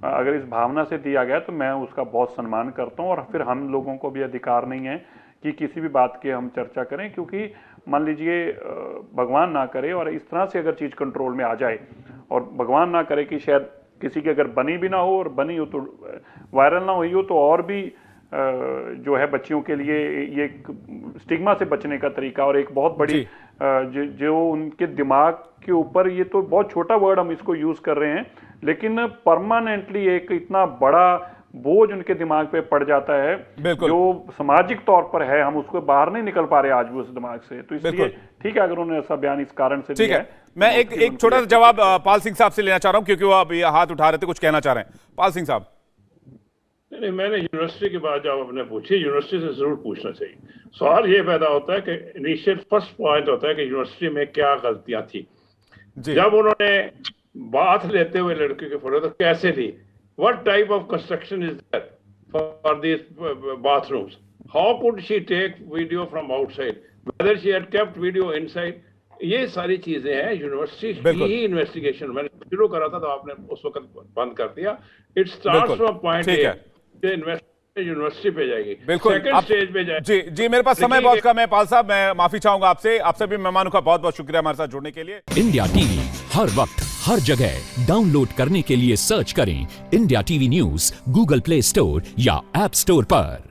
अगर इस भावना से दिया गया तो मैं उसका बहुत सम्मान करता हूँ और फिर हम लोगों को भी अधिकार नहीं है कि किसी भी बात की हम चर्चा करें, क्योंकि मान लीजिए भगवान ना करे और इस तरह से अगर चीज कंट्रोल में आ जाए और भगवान ना करे कि शायद किसी की अगर बनी भी ना हो और बनी हो तो वायरल ना हुई हो, तो और भी जो है बच्चियों के लिए ये स्टिग्मा से बचने का तरीका और एक बहुत बड़ी जो उनके दिमाग के ऊपर, ये तो बहुत छोटा वर्ड हम इसको यूज कर रहे हैं, लेकिन परमानेंटली एक इतना बड़ा बोझ उनके दिमाग पे पड़ जाता है जो सामाजिक तौर पर है, हम उसको बाहर नहीं निकल पा रहे आज भी उस दिमाग से। तो इसलिए ठीक है अगर उन्होंने ऐसा बयान इस कारण से दिया है। मैं एक छोटा सा जवाब पाल सिंह साहब से लेना चाह रहा हूं, क्योंकि वो अभी हाथ उठा रहे थे, कुछ कहना चाह रहे हैं। पाल सिंह साहब। नहीं, मैंने यूनिवर्सिटी की बात जब आपने पूछी, यूनिवर्सिटी से जरूर पूछना चाहिए। सवाल ये पैदा होता है कि इनिशियल फर्स्ट पॉइंट होता है कि यूनिवर्सिटी में क्या गलतियां थी। जब उन्होंने बात लेते हुए लड़की के फोटो तो कैसे ली, what type of construction is that for these bathrooms, how could she take video from outside, whether she had kept video inside, ये सारी चीजें हैं। यूनिवर्सिटी ही इन्वेस्टिगेशन मैंने शुरू करा था तो आपने उस वक्त बंद कर दिया। It starts from point A, university पे जाएगी, सेकंड स्टेज पे जाएगी। जी मेरे पास समय बहुत कम है पाल साहब, मैं माफी चाहूंगा आपसे भी मेहमानों का बहुत बहुत शुक्रिया हमारे साथ जुड़ने के लिए। इंडिया टीवी हर वक्त हर जगह डाउनलोड करने के लिए सर्च करें India TV news Google play store या ऐप स्टोर पर।